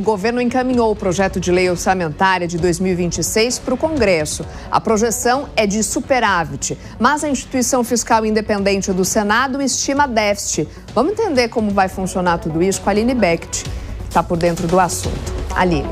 governo encaminhou o projeto de lei orçamentária de 2026 para o Congresso. A projeção é de superávit, mas a instituição fiscal independente do Senado estima déficit. Vamos entender como vai funcionar tudo isso com a Aline Becht, que está por dentro do assunto. Aline.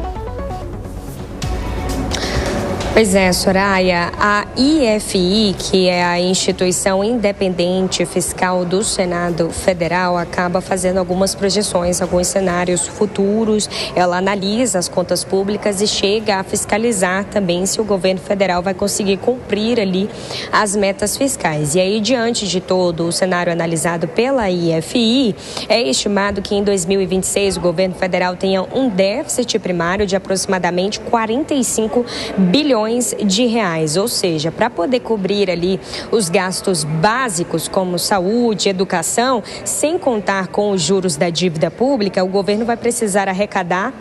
Pois é, Soraya, a IFI, que é a Instituição Independente Fiscal do Senado Federal, acaba fazendo algumas projeções, alguns cenários futuros. Ela analisa as contas públicas e chega a fiscalizar também se o governo federal vai conseguir cumprir ali as metas fiscais. E aí, diante de todo o cenário analisado pela IFI, é estimado que em 2026 o governo federal tenha um déficit primário de aproximadamente 45 bilhões de reais, ou seja, para poder cobrir ali os gastos básicos como saúde, educação, sem contar com os juros da dívida pública, o governo vai precisar arrecadar.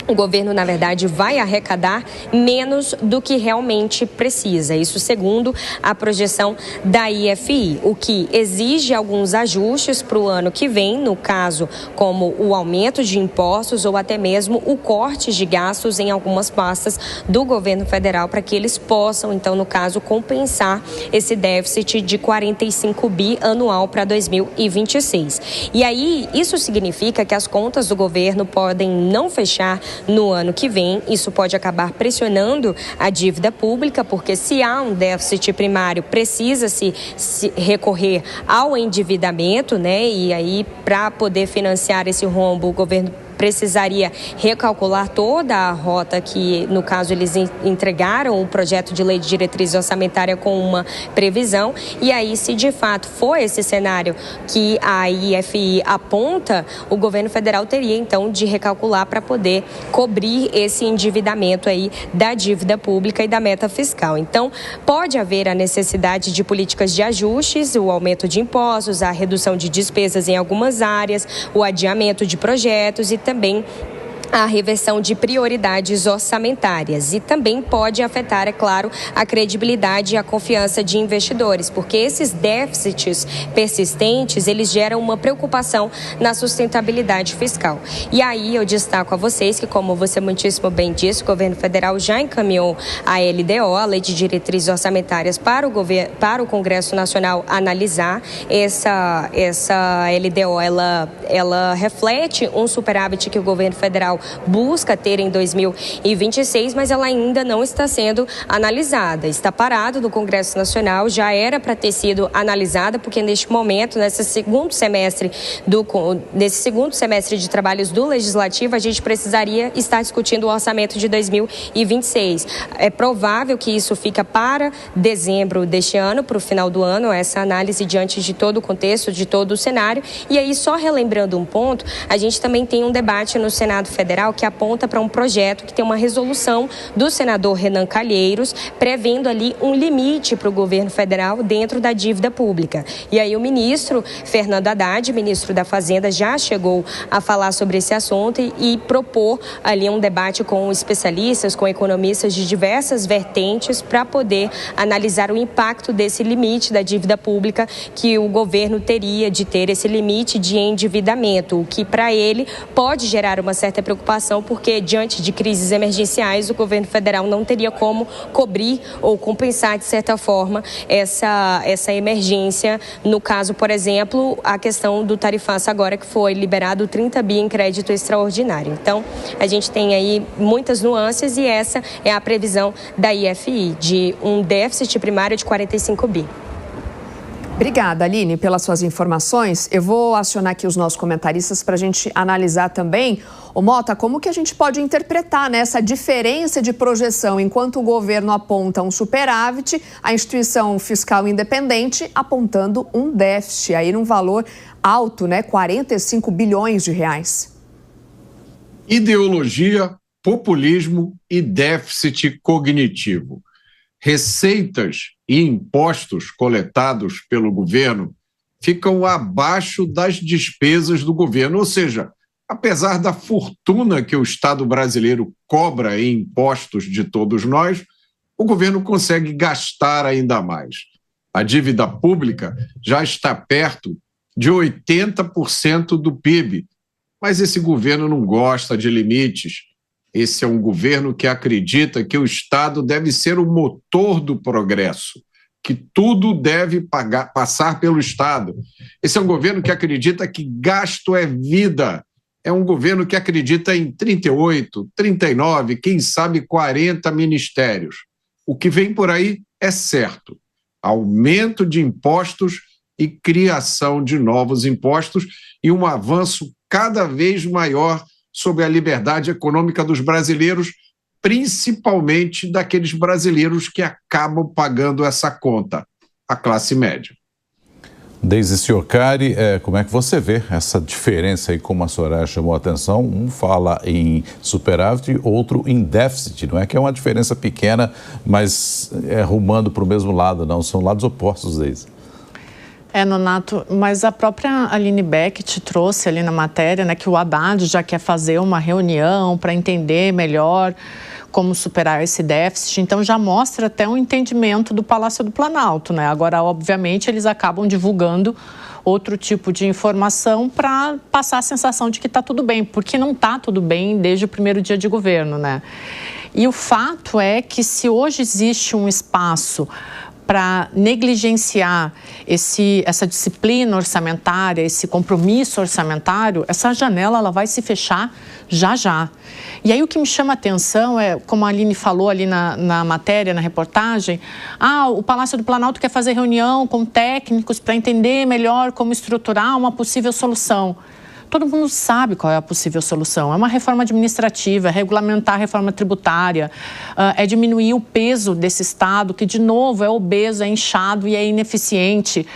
O governo, na verdade, vai arrecadar menos do que realmente precisa. Isso segundo a projeção da IFI, o que exige alguns ajustes para o ano que vem, no caso, como o aumento de impostos ou até mesmo o corte de gastos em algumas pastas do governo federal para que eles possam, então, no caso, compensar esse déficit de 45 bi anual para 2026. E aí, isso significa que as contas do governo podem não fechar no ano que vem. Isso pode acabar pressionando a dívida pública, porque se há um déficit primário, precisa-se recorrer ao endividamento, né? E aí, para poder financiar esse rombo, o governo precisaria recalcular toda a rota que, no caso, eles entregaram o projeto de lei de diretriz orçamentária com uma previsão. E aí, se de fato for esse cenário que a IFI aponta, o governo federal teria, então, de recalcular para poder cobrir esse endividamento aí da dívida pública e da meta fiscal. Então, pode haver a necessidade de políticas de ajustes, o aumento de impostos, a redução de despesas em algumas áreas, o adiamento de projetos e também a reversão de prioridades orçamentárias. E também pode afetar, é claro, a credibilidade e a confiança de investidores, porque esses déficits persistentes, eles geram uma preocupação na sustentabilidade fiscal. E aí eu destaco a vocês que, como você muitíssimo bem disse, o governo federal já encaminhou a LDO, a Lei de Diretrizes Orçamentárias, para o Congresso Nacional analisar. Essa LDO, ela reflete um superávit que o governo federal busca ter em 2026, mas ela ainda não está sendo analisada. Está parado no Congresso Nacional, já era para ter sido analisada, porque neste momento, nesse segundo semestre de trabalhos do Legislativo, a gente precisaria estar discutindo o orçamento de 2026. É provável que isso fica para dezembro deste ano, para o final do ano, essa análise diante de todo o contexto, de todo o cenário. E aí, só relembrando um ponto, a gente também tem um debate no Senado Federal que aponta para um projeto que tem uma resolução do senador Renan Calheiros, prevendo ali um limite para o governo federal dentro da dívida pública. E aí o ministro Fernando Haddad, ministro da Fazenda, já chegou a falar sobre esse assunto e propor ali um debate com especialistas, com economistas de diversas vertentes para poder analisar o impacto desse limite da dívida pública, que o governo teria de ter esse limite de endividamento, o que para ele pode gerar uma certa preocupação, porque diante de crises emergenciais o governo federal não teria como cobrir ou compensar de certa forma essa emergência. No caso, por exemplo, a questão do tarifaço agora que foi liberado 30 bi em crédito extraordinário. Então, a gente tem aí muitas nuances e essa é a previsão da IFI, de um déficit primário de 45 bi. Obrigada, Aline, pelas suas informações. Eu vou acionar aqui os nossos comentaristas para a gente analisar também. Ô Mota, como que a gente pode interpretar, né, essa diferença de projeção? Enquanto o governo aponta um superávit, a instituição fiscal independente apontando um déficit, aí num valor alto, né, 45 bilhões de reais. Ideologia, populismo e déficit cognitivo. Receitas e impostos coletados pelo governo ficam abaixo das despesas do governo, ou seja, apesar da fortuna que o Estado brasileiro cobra em impostos de todos nós, o governo consegue gastar ainda mais. A dívida pública já está perto de 80% do PIB Mas esse governo não gosta de limites. Esse é um governo que acredita que o Estado deve ser o motor do progresso, que tudo deve passar pelo Estado. Esse é um governo que acredita que gasto é vida. É um governo que acredita em 38, 39, quem sabe 40 ministérios. O que vem por aí é certo. Aumento de impostos e criação de novos impostos e um avanço cada vez maior sobre a liberdade econômica dos brasileiros, principalmente daqueles brasileiros que acabam pagando essa conta, a classe média. Deise Ciocari, como é que você vê essa diferença aí, como a Soraya chamou a atenção? Um fala em superávit e outro em déficit. Não é que é uma diferença pequena, mas é rumando para o mesmo lado, não. São lados opostos, Deise. Nonato, mas a própria Aline Beckett trouxe ali na matéria, né, que o Haddad já quer fazer uma reunião para entender melhor como superar esse déficit. Então, já mostra até um entendimento do Palácio do Planalto, né? Agora, obviamente, eles acabam divulgando outro tipo de informação para passar a sensação de que está tudo bem, porque não está tudo bem desde o primeiro dia de governo, né? E o fato é que se hoje existe um espaço para negligenciar essa disciplina orçamentária, esse compromisso orçamentário, essa janela ela vai se fechar já já. E aí o que me chama a atenção é, como a Aline falou ali na matéria, na reportagem, o Palácio do Planalto quer fazer reunião com técnicos para entender melhor como estruturar uma possível solução. Todo mundo sabe qual é a possível solução. É uma reforma administrativa, é regulamentar a reforma tributária, é diminuir o peso desse Estado, que, de novo, é obeso, é inchado e é ineficiente.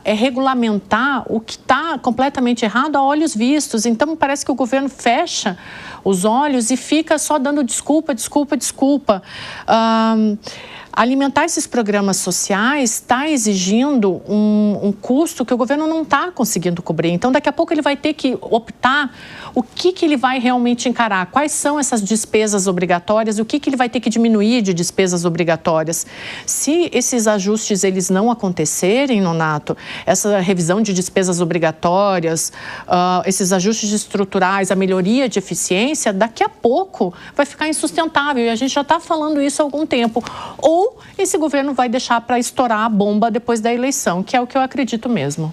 É regulamentar o que está completamente errado a olhos vistos. Então, parece que o governo fecha os olhos e fica só dando desculpa. Alimentar esses programas sociais está exigindo um custo que o governo não está conseguindo cobrir. Então, daqui a pouco ele vai ter que optar o que ele vai realmente encarar, quais são essas despesas obrigatórias, o que ele vai ter que diminuir de despesas obrigatórias. Se esses ajustes eles não acontecerem, Nonato, essa revisão de despesas obrigatórias, esses ajustes estruturais, a melhoria de eficiência, daqui a pouco vai ficar insustentável. E a gente já está falando isso há algum tempo. Ou esse governo vai deixar para estourar a bomba depois da eleição, que é o que eu acredito mesmo.